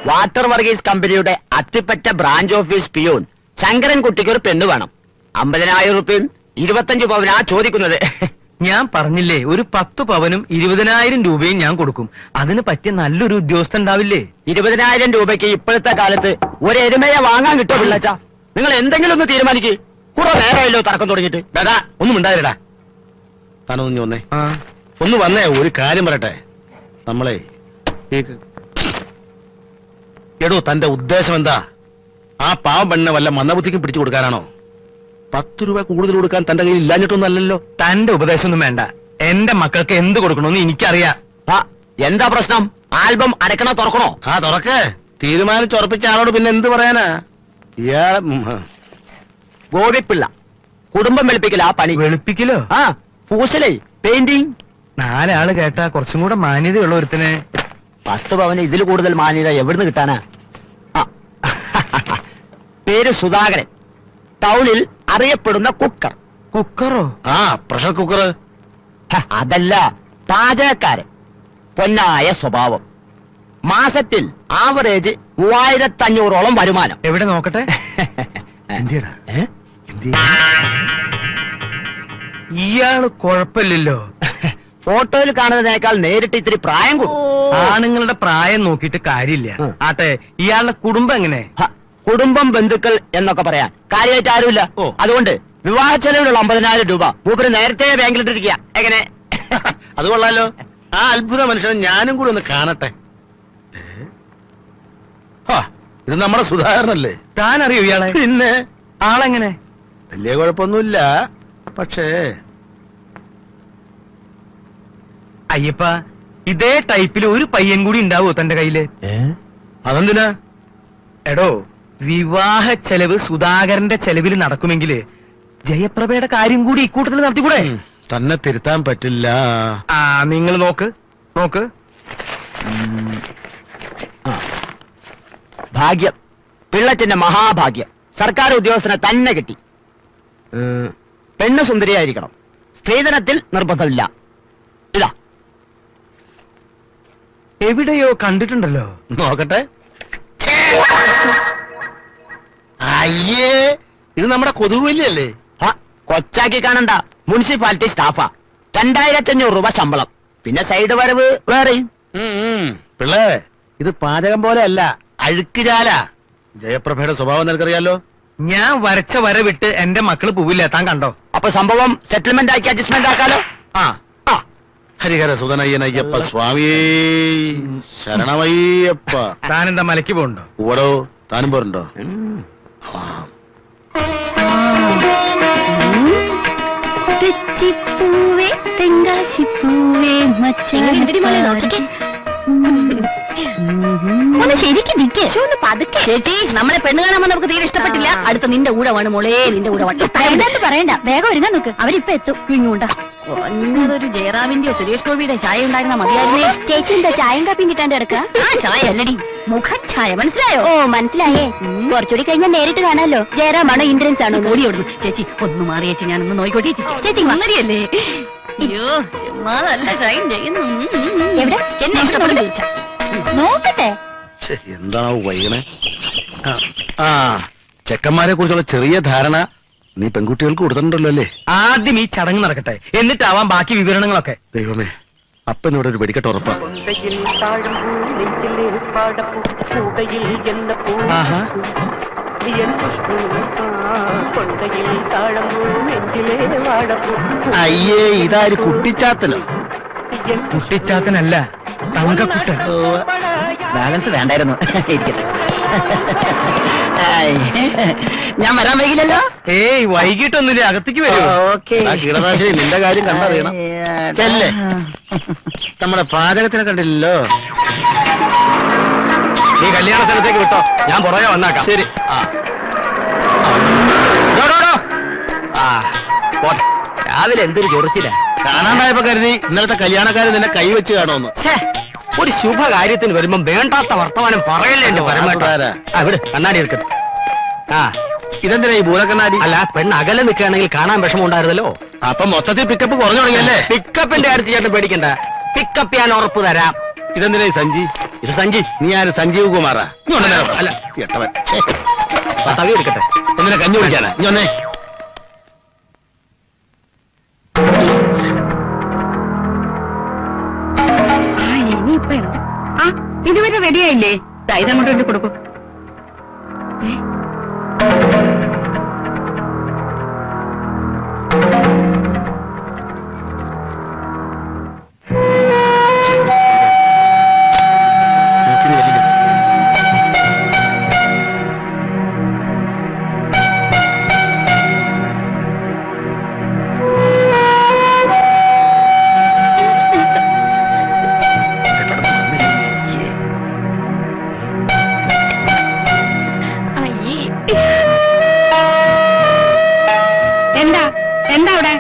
Water Varghese കമ്പനിയുടെ Athippatta branch office peon Sankaran കുട്ടിക്ക് ഒരു പെണ്ണ് വേണം. 50,000 റുപ്യയും 25 പവനാ ചോദിക്കുന്നത്. ഞാൻ പറഞ്ഞില്ലേ, ഒരു 10 പവനും 20,000 രൂപയും ഞാൻ കൊടുക്കും. അതിന് പറ്റിയ നല്ലൊരു ഉദ്യോഗസ്ഥൻ ഉണ്ടാവില്ലേ? 20,000 രൂപയ്ക്ക് ഇപ്പോഴത്തെ കാലത്ത് ഒരു എരുമയെ വാങ്ങാൻ കിട്ടുമോ പിള്ളച്ച? നിങ്ങൾ എന്തെങ്കിലും ഒന്ന് തീരുമാനിക്ക്. കുറെ നേരമല്ലോ തർക്കം തുടങ്ങിയിട്ട്. ഡാ ഒന്നും ഉണ്ടായിരടാ. താനൊന്നു വന്നേ, ഒന്ന് വന്നേ. ഒരു കാര്യം പറയട്ടെ. നമ്മളെ എടോ, തന്റെ ഉദ്ദേശം എന്താ? ആ പാവം പെണ്ണിനെ വല്ല മന്ദബുദ്ധിക്കും പിടിച്ചു കൊടുക്കാനാണോ? 10 രൂപ കൂടുതൽ കൊടുക്കാൻ തന്റെ കയ്യിൽ ഇല്ലാഞ്ഞിട്ടൊന്നും അല്ലല്ലോ. തന്റെ ഉപദേശമൊന്നും വേണ്ട. എന്റെ മക്കൾക്ക് എന്ത് കൊടുക്കണമെന്ന് എനിക്കറിയാം. എന്താ പ്രശ്നം? ആൽബം അടക്കണോ തുറക്കണോ? ആ തുറക്കേ. തീരുമാനിച്ചുറപ്പിച്ച ആളോട് പിന്നെ എന്ത് പറയാനാ? ഇയാളെ ഗോപിപ്പിള്ള കുടുംബം വെളുപ്പിക്കല. ആ പണി വെളുപ്പിക്കലോ? ആ പൂശലേ, പെയിന്റിങ്. 4 ആള് കേട്ടാ കുറച്ചും കൂടെ മാന്യതയുള്ള ഒരുത്തിന് 10 പവന് ഇതിൽ കൂടുതൽ മാന്യത എവിടുന്ന് കിട്ടാനാ? പേര് സുധാകരൻ. ടൗണിൽ അറിയപ്പെടുന്ന കുക്കർ. കുക്കറോ? ആ പ്രഷർ കുക്കർ. അതല്ല, പാചകക്കാരൻ. പൊന്നായ സ്വഭാവം. മാസത്തിൽ ആവറേജ് 3500ഓളം വരുമാനം. എവിടെ നോക്കട്ടെ. ഇയാള് കുഴപ്പമില്ലല്ലോ. ഫോട്ടോയിൽ കാണുന്നതിനേക്കാൾ നേരിട്ട് ഇത്തിരി പ്രായം കൂടും. ആണുങ്ങളുടെ പ്രായം നോക്കിയിട്ട് കാര്യമില്ല. ആട്ടെ, ഇയാളുടെ കുടുംബം എങ്ങനെ? കുടുംബം, ബന്ധുക്കൾ എന്നൊക്കെ പറയാൻ കാര്യമായിട്ട് ആരുമില്ല. അതുകൊണ്ട് വിവാഹ ചെലവിലുള്ള 50,000 രൂപ മൂപ്പര് നേരത്തെ ബാങ്കിലിട്ടിരിക്കുക. എങ്ങനെ? അത് കൊള്ളാലോ. ആ അത്ഭുത മനുഷ്യനെ ഞാനും കൂടി ഒന്ന് കാണട്ടെ. ഇത് നമ്മുടെ സുധാകരനല്ലേ? താൻ അറിയോ ഇയാളെ? പിന്നെ ആളെങ്ങനെ? വലിയ കുഴപ്പമൊന്നുമില്ല. പക്ഷേ അയ്യപ്പ, ഇതേ ടൈപ്പിൽ ഒരു പയ്യൻ കൂടി ഉണ്ടാവോ തന്റെ കയ്യില്? അതെന്തിനാ? എടോ, വിവാഹ ചെലവ് സുധാകരന്റെ ചെലവിൽ നടക്കുമെങ്കില് ജയപ്രഭയുടെ കാര്യം കൂടി ഇക്കൂട്ടത്തിൽ നടത്തിക്കൂടെ? തന്നെ തിരുത്താൻ പറ്റില്ല. ആ, നിങ്ങൾ നോക്ക്. ഭാഗ്യം, പിള്ളച്ചന്റെ മഹാഭാഗ്യം. സർക്കാർ ഉദ്യോഗസ്ഥനെ തന്നെ കിട്ടി. പെണ്ണ് സുന്ദരിയായിരിക്കണം. സ്ത്രീധനത്തിൽ നിർബന്ധമില്ല. ഇതാ. എവിടെയോ കണ്ടിട്ടുണ്ടല്ലോ. നോക്കട്ടെ. അയ്യേ, ഇത് നമ്മുടെ കൊതുകുവല്ലിയല്ലേ? കൊച്ചാക്കി കാണണ്ട. മുനിസിപ്പാലിറ്റി സ്റ്റാഫാ. 2500 രൂപ ശമ്പളം. പിന്നെ സൈഡ് വരവ് വേറെയും. പിള്ളേ, ഇത് പാചകം പോലെ അല്ല, അഴുക്കുചാല. ജയപ്രഭയുടെ സ്വഭാവം നിനക്കറിയാലോ. ഞാൻ വരച്ച വര വിട്ട് എന്റെ മക്കള് പോവില്ല. താൻ കണ്ടോ? അപ്പൊ സംഭവം സെറ്റിൽമെന്റ് ആക്കി അഡ്ജസ്റ്റ്മെന്റ് ആക്കാലോ. ഹരിഹര സുതനയ്യനയ്യപ്പ സ്വാമിയേ ശരണമയ്യപ്പ. താനെന്താ മലയ്ക്ക് പോണ്ടോ? ഓടോ, താനും പോരുണ്ടോ? തെച്ചിപ്പൂവേ തെങ്കാശിപ്പൂവേ ഒന്ന് ശരിക്കും നിൽക്കേ. ഒന്ന് പതുക്കെ. ചേച്ചി, നമ്മളെ പെണ്ണ് കാണാൻ നമുക്ക് തീരെ ഇഷ്ടപ്പെട്ടില്ല. അടുത്ത നിന്റെ ഊഴമാണ് മോളെ, നിന്റെ ഊഴമാണ്. പറയണ്ട, വേഗം ഒരുങ്ങാൻ നോക്ക്. അവരിപ്പൊ എത്തും. ഇങ്ങോട്ടാ ഒരു ജയറാമിന്റെയോ സുരേഷ് ഗോപിയുടെ ചായ ഉണ്ടായിരുന്ന മതിയായിരുന്നേ. ചേച്ചി എന്താ ചായയും കാപ്പിയും കിട്ടാണ്ട് കിടക്ക? ആ ചായ അല്ലടി, മുഖഛായ. മനസ്സിലായോ? ഓ മനസ്സിലായേ. കുറച്ചുകൂടി കഴിഞ്ഞാൽ നേരിട്ട് കാണാലോ. ജയറാമാണോ ഇന്ദ്രൻസ് ആണോ? ഓടി ഓടുന്നു. ചേച്ചി ഒന്ന് മാറി ചേച്ചി, ഞാനൊന്ന് നോയിക്കോട്ടെ. ചേച്ചി മങ്ങടിയല്ലേ? അയ്യോ, നല്ല ഷൈൻ ചെയ്യുന്നു. എവിടെ എന്നെ ഇഷ്ടപ്പെടുന്നു നോക്കട്ടെ. എന്താണോ വൈകണേ? ആ ചെക്കന്മാരെ കുറിച്ചുള്ള ചെറിയ ധാരണ നീ പെൺകുട്ടികൾക്ക് കൊടുത്തിട്ടുണ്ടല്ലോ അല്ലേ? ആദ്യം ഈ ചടങ്ങ് നടക്കട്ടെ, എന്നിട്ടാവാം ബാക്കി വിവരണങ്ങളൊക്കെ. ദൈവമേ, അപ്പനോട് ഒരു വെടിക്കെട്ട് ഉറപ്പാ. അയ്യേ, ഇതാര് കുട്ടിച്ചാത്തനോ? കുട്ടിച്ചാത്തനല്ല, തങ്കക്കുട്ടൻ. ബാലൻസ് വേണ്ടായിരുന്നു. ഇരിക്കട്ടെ. ഞാൻ വരാൻ വൈകില്ലല്ലോ. ഏയ്, വൈകിട്ടൊന്നുമില്ല, അകത്തേക്ക് വരും. കീടനാശിനി, നിന്റെ കാര്യം കണ്ടറിയണം. നമ്മുടെ പാചകത്തിനെ കണ്ടില്ലല്ലോ. നീ കല്യാണ സ്ഥലത്തേക്ക് വിട്ടോ, ഞാൻ പുറകെ വന്നാക്കാം. ശരി. രാവിലെ എന്തൊരു ചൊറിച്ചില്ല. കാണാണ്ടായപ്പോ കരുതി ഇന്നലത്തെ കല്യാണക്കാര് നിന്നെ കൈവച്ച് കാണുമെന്ന്. ഒരു ശുഭകാര്യത്തിന് വരുമ്പോ വേണ്ടാത്ത വർത്തമാനം പറയല്ലേ എന്റെ പരമായിട്ട്. അവിടെ കണ്ണാടി എടുക്കട്ടെ. ഇതെന്തിനാ ഈ ഭൂതക്കണ്ണാടി? അല്ല, പെണ്ണ് അകലെ നിൽക്കുകയാണെങ്കിൽ കാണാൻ വിഷമം ഉണ്ടായിരുന്നല്ലോ. അപ്പൊ മൊത്തത്തിൽ പിക്കപ്പ് കുറഞ്ഞു തുടങ്ങിയല്ലേ? പിക്കപ്പിന്റെ കാര്യത്തിൽ ചേട്ടൻ പേടിക്കണ്ട. പിക്കപ്പ് ഞാൻ ഉറപ്പ് തരാം. ഇതെന്തിനാ ഈ സഞ്ചി? ഇത് സഞ്ചി. നീ ആര് സഞ്ജീവ് കുമാറാ? നീ വന്നേ. അല്ല എട്ടവൻ. തവി എടുക്കട്ടെ. എന്തിനാ കഞ്ഞി കുടിക്കാനാ? നീ വന്നേ. ഇനിയിപ്പൊ എന്താ? ആ ഇതുവരെ റെഡിയായില്ലേ? ഇതങ്ങോട്ട് വേണ്ടി കൊടുക്കൂ. എന്താ എന്താ അവിടെ?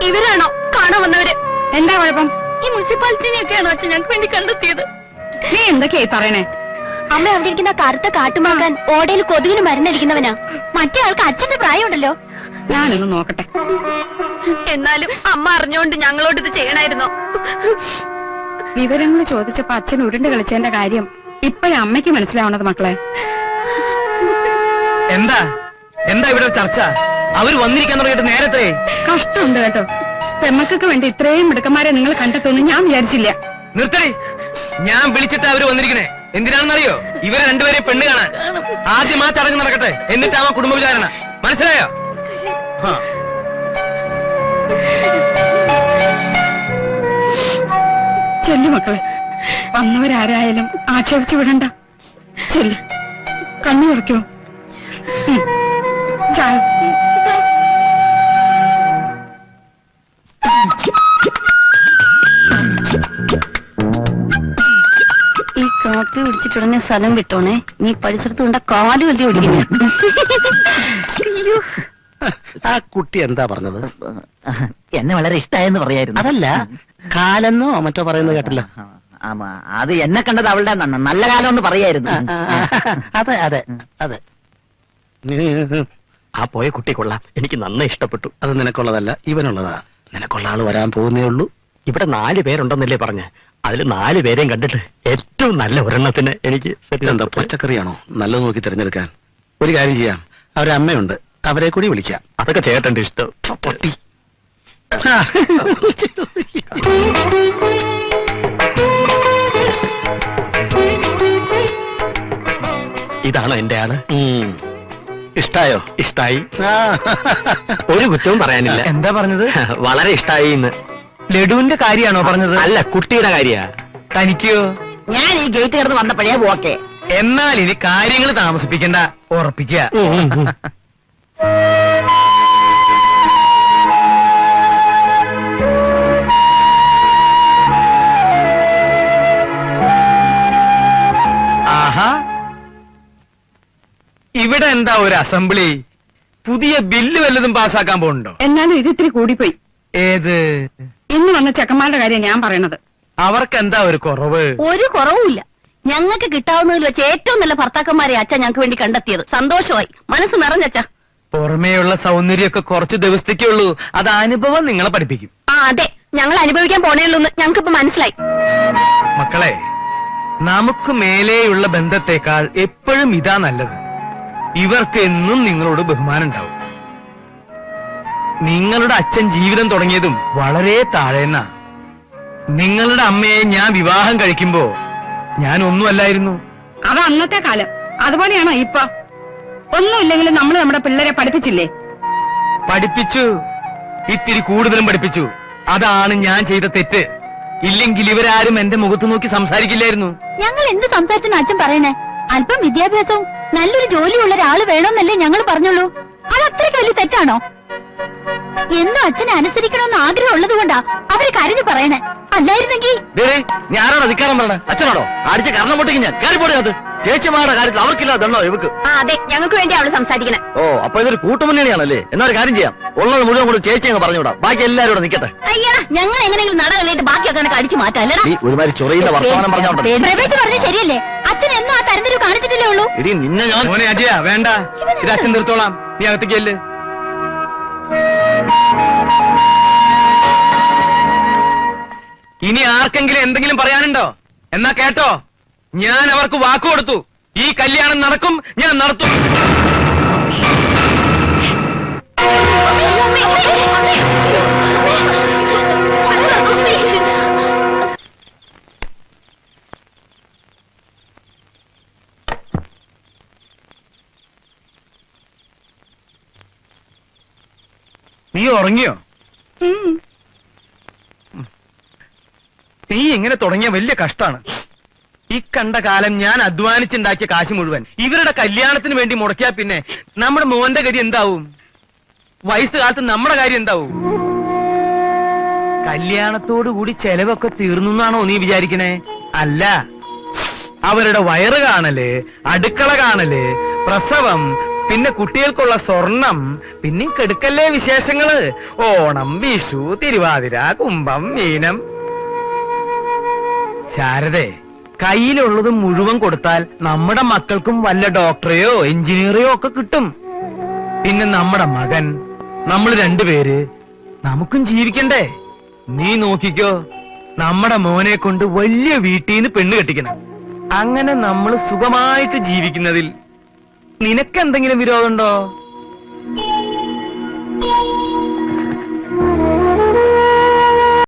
ഇവരാണോ കാണാൻ വന്നവര്? എന്താ കുഴപ്പം? ഈ മുനിസിപ്പാലിറ്റിനെയൊക്കെയാണോ അച്ഛൻ ഞങ്ങൾക്ക് വേണ്ടി കണ്ടെത്തിയത്? നീ എന്തൊക്കെയായി പറയണേ? അമ്മ അവിടെ ഇരിക്കുന്ന കറുത്ത കാട്ടുമാക്കാൻ ഓടയിൽ കൊതുകിന് മരുന്നടിക്കുന്നവനാ. മറ്റേ ആൾക്ക് അച്ഛന്റെ പ്രായമുണ്ടല്ലോ. ഞാനൊന്ന് നോക്കട്ടെ. എന്നാലും അമ്മ അറിഞ്ഞോണ്ട് ഞങ്ങളോട് ഇത് ചെയ്യണായിരുന്നോ? വിവരങ്ങൾ ചോദിച്ചപ്പോ അച്ഛൻ ഉരുണ്ട് കളിച്ചതിന്റെ കാര്യം ഇപ്പോഴും അമ്മയ്ക്ക് മനസ്സിലാവണത് മക്കളെ. എന്താ എന്താ ഇവിടെ ചർച്ച? അവര് വന്നിരിക്കാൻ തുടങ്ങിയിട്ട് നേരത്തെ. കഷ്ടമുണ്ട് കേട്ടോ. പെമ്മക്കൊക്കെ വേണ്ടി ഇത്രയും മിടുക്കന്മാരെ നിങ്ങൾ കണ്ടെത്തുമെന്ന് ഞാൻ വിചാരിച്ചില്ല. നിർത്തടി. ഞാൻ വിളിച്ചിട്ട് അവര് വന്നിരിക്കണേ എന്തിനാണെന്നറിയോ? ഇവരെ രണ്ടുപേരെ പെണ്ണ് കാണാൻ. ആദ്യം ആ ചടങ്ങ് നടക്കട്ടെ, എന്നിട്ടാവാ കുടുംബ വിചാരണ. മനസ്സിലായോ? ചെല്ലു മക്കളെ. വന്നവരാരായാലും ആക്ഷേപിച്ചു വിടണ്ട. ചെല്ലു. കണ്ണു തുറക്കോ? ചായ. ഈ കാപ്പി പിടിച്ചിട്ടുടനെ സ്ഥലം വിട്ടോണേ. നീ പരിസരത്ത് കൊണ്ട കാല് വലിയ ഒടിക്കുന്നു. ആ കുട്ടി എന്താ പറഞ്ഞത്? എന്നെ വളരെ ഇഷ്ടായെന്ന് പറയായിരുന്നു. അതല്ല, കാലെന്നോ മറ്റോ പറയുന്നത് കേട്ടല്ലോ. അത് എന്നെ കണ്ടത് അവളുടെ നല്ല കാലം എന്ന് പറയായിരുന്നു. അതെ അതെ അതെ. ആ പോയ കുട്ടി കൊള്ളാം. എനിക്ക് നന്നായി ഇഷ്ടപ്പെട്ടു. അത് നിനക്കുള്ളതല്ല, ഇവനുള്ളതാ. നിനക്കുള്ള ആള് വരാൻ പോകുന്നേ ഉള്ളൂ. ഇവിടെ 4 പേരുണ്ടെന്നല്ലേ പറഞ്ഞ്. അതിൽ 4 പേരെയും കണ്ടിട്ട് ഏറ്റവും നല്ല ഒരെണ്ണത്തിന് എനിക്ക് ഇതെന്താ പച്ചക്കറിയാണോ? നല്ലത് നോക്കി തിരഞ്ഞെടുക്കാൻ. ഒരു കാര്യം ചെയ്യാം, അവരെ അമ്മയുണ്ട്, അവരെ കൂടി വിളിക്കാം. അതൊക്കെ ചേട്ടന്റെ ഇഷ്ടം. പൊട്ടി. ഇതാണോ എന്റെ ആള്? ഇഷ്ടായോ? ഇഷ്ടായി. ഒരു കുറ്റവും പറയാനില്ല. എന്താ പറഞ്ഞത്? വളരെ ഇഷ്ടായി എന്ന്. ലഡുവിന്റെ കാര്യാണോ പറഞ്ഞത്? അല്ല, കുട്ടിയുടെ കാര്യ. തനിക്കോ? ഞാൻ ഈ ഗേറ്റ് കിടന്ന് വന്നപ്പോഴേ ഓക്കെ. എന്നാൽ ഇനി കാര്യങ്ങൾ താമസിപ്പിക്കണ്ട, ഉറപ്പിക്കുക. ആഹാ, ഇവിടെ എന്താ ഒരു അസംബ്ലി? പുതിയ ബില്ല് വല്ലതും പാസ്സാക്കാൻ പോകുന്നുണ്ടോ? എന്നാലും ഇത് ഇത്തിരി കൂടിപ്പോയി. ഏത്? ഇന്ന് വന്ന ചെക്കന്മാരുടെ കാര്യം ഞാൻ പറയണത്. അവർക്ക് എന്താ ഒരു കുറവ്? ഒരു കുറവുമില്ല. ഞങ്ങൾക്ക് കിട്ടാവുന്നതിൽ വെച്ച് ഏറ്റവും നല്ല ഭർത്താക്കന്മാരെ അച്ഛൻ ഞങ്ങൾക്ക് വേണ്ടി കണ്ടെത്തിയത്. സന്തോഷമായി, മനസ്സ് നിറഞ്ഞച്ച. പുറമേയുള്ള സൗന്ദര്യമൊക്കെ കുറച്ച് ദിവസത്തേക്കേ ഉള്ളൂ. അത് അനുഭവം നിങ്ങളെ പഠിപ്പിക്കും. ആ അതെ, ഞങ്ങൾ അനുഭവിക്കാൻ പോണേയുള്ളൂ എന്ന് ഞങ്ങൾക്കിപ്പോ മനസ്സിലായി. മക്കളെ, നമുക്ക് മേലെയുള്ള ബന്ധത്തെക്കാൾ എപ്പോഴും ഇതാ നല്ലത്. ഇവർക്ക് എന്നും നിങ്ങളോട് ബഹുമാനം ഉണ്ടാവും. നിങ്ങളുടെ അച്ഛൻ ജീവിതം തുടങ്ങിയതും വളരെ താഴേന്ന. നിങ്ങളുടെ അമ്മയെ ഞാൻ വിവാഹം കഴിക്കുമ്പോ ഞാൻ ഒന്നുമല്ലായിരുന്നു. അത് അന്നത്തെ കാലം. അതുപോലെയാണോ ഇപ്പൊ? ഒന്നുമില്ലെങ്കിലും നമ്മൾ നമ്മുടെ പിള്ളേരെ പഠിപ്പിച്ചില്ലേ? പഠിപ്പിച്ചു, ഇത്തിരി കൂടുതലും പഠിപ്പിച്ചു. അതാണ് ഞാൻ ചെയ്ത തെറ്റ്. ഇല്ലെങ്കിൽ ഇവരാരും എന്റെ മുഖത്ത് നോക്കി സംസാരിക്കില്ലായിരുന്നു. ഞങ്ങൾ എന്ത് സംസാരിച്ചെന്ന് അച്ഛൻ പറയണേ? അല്പം വിദ്യാഭ്യാസവും നല്ലൊരു ജോലിയുള്ള ഒരാള് വേണമെന്നല്ലേ ഞങ്ങൾ പറഞ്ഞുള്ളൂ. അത് അത്രയ്ക്ക് വലിയ തെറ്റാണോ? എന്നും അച്ഛനെ അനുസരിക്കണമെന്ന് ആഗ്രഹം ഉള്ളത് കൊണ്ടാ അവര് കരഞ്ഞു പറയണേ. അല്ലായിരുന്നെങ്കിൽ ഞാനാണോ അധികാരം പറഞ്ഞത്? അച്ഛനാണോ? അടിച്ച കാരണം പൊട്ടിക്ക് ഞാൻ കയറിപ്പോടിയത്. ചേച്ചിമാരുടെ കാര്യത്തിൽ അവർക്കില്ലാതല്ലോ ഇവക്ക്. ആ അതെ, ഞങ്ങൾക്ക് വേണ്ടി അവള് സംസാരിക്കണേ. ഓ, അപ്പൊ ഇതൊരു കൂട്ടുമുന്നണിയാണല്ലേ? എന്നാ ഒരു കാര്യം ചെയ്യാം, ഉള്ളത് മുഴുവൻ കൊണ്ട് ചേച്ചി അങ്ങ് പറഞ്ഞുവിടാം. ബാക്കി എല്ലാവരും ഇവിടെ നിൽക്കട്ടെ. അയ്യാ, ഞങ്ങൾ എങ്ങനെയെങ്കിലും നടകളിട്ട് ബാക്കിയൊക്കെ കണക്ക് അടിച്ചു മാറ്റാം. അല്ലടാ, നീ ഒരുമാതിരി ചൊറിയുന്ന വർത്തമാനം പറഞ്ഞോട്ടെ. പ്രവേശ് പറഞ്ഞ ശരിയല്ലേ? അച്ഛൻ എന്നും ആ തരംതിരിവ് കാണിച്ചിട്ടില്ലേ ഉള്ളൂ. ഇടി നിന്നെ ഞാൻ മോനെ അജയ, വേണ്ട, ഇത് അച്ഛൻ തീർത്തോളാം. നീ അകത്തേക്കല്ലേ. ഇനി ആർക്കെങ്കിലും എന്തെങ്കിലും പറയാനുണ്ടോ? എന്നാ കേട്ടോ, ഞാൻ അവർക്ക് വാക്കു കൊടുത്തു. ഈ കല്യാണം നടക്കും, ഞാൻ നടത്തും. നീ ഉറങ്ങിയോ? നീ ഇങ്ങനെ തുടങ്ങിയ വലിയ കഷ്ടാണ്. ഈ കണ്ട കാലം ഞാൻ അധ്വാനിച്ചുണ്ടാക്കിയ കാശ് മുഴുവൻ ഇവരുടെ കല്യാണത്തിന് വേണ്ടി മുടക്കിയാ പിന്നെ നമ്മുടെ മോന്റെ ഗതി എന്താവും? വയസ്സുകാലത്ത് നമ്മുടെ കാര്യം എന്താവും? കല്യാണത്തോടുകൂടി ചെലവൊക്കെ തീർന്നാണോ നീ വിചാരിക്കണേ? അല്ല, അവരുടെ വയറ് കാണല്, അടുക്കള കാണല്, പ്രസവം, പിന്നെ കുട്ടികൾക്കുള്ള സ്വർണം, പിന്നെ കെടുക്കല്ലേ വിശേഷങ്ങള്. ഓണം, വിഷു, തിരുവാതിര, കുംഭം, മീനം. ശാരദേ, കയ്യിലുള്ളത് മുഴുവൻ കൊടുത്താൽ നമ്മുടെ മക്കൾക്കും വല്ല ഡോക്ടറെയോ എഞ്ചിനീയറെയോ ഒക്കെ കിട്ടും. പിന്നെ നമ്മുടെ മകൻ, നമ്മൾ രണ്ടുപേര്, നമുക്കും ജീവിക്കണ്ടേ? നീ നോക്കിക്കോ, നമ്മുടെ മോനെ കൊണ്ട് വലിയ വീട്ടിൽ നിന്ന് പെണ്ണ് കെട്ടിക്കണം. അങ്ങനെ നമ്മൾ സുഖമായിട്ട് ജീവിക്കുന്നതിൽ നിനക്കെന്തെങ്കിലും വിരോധമുണ്ടോ?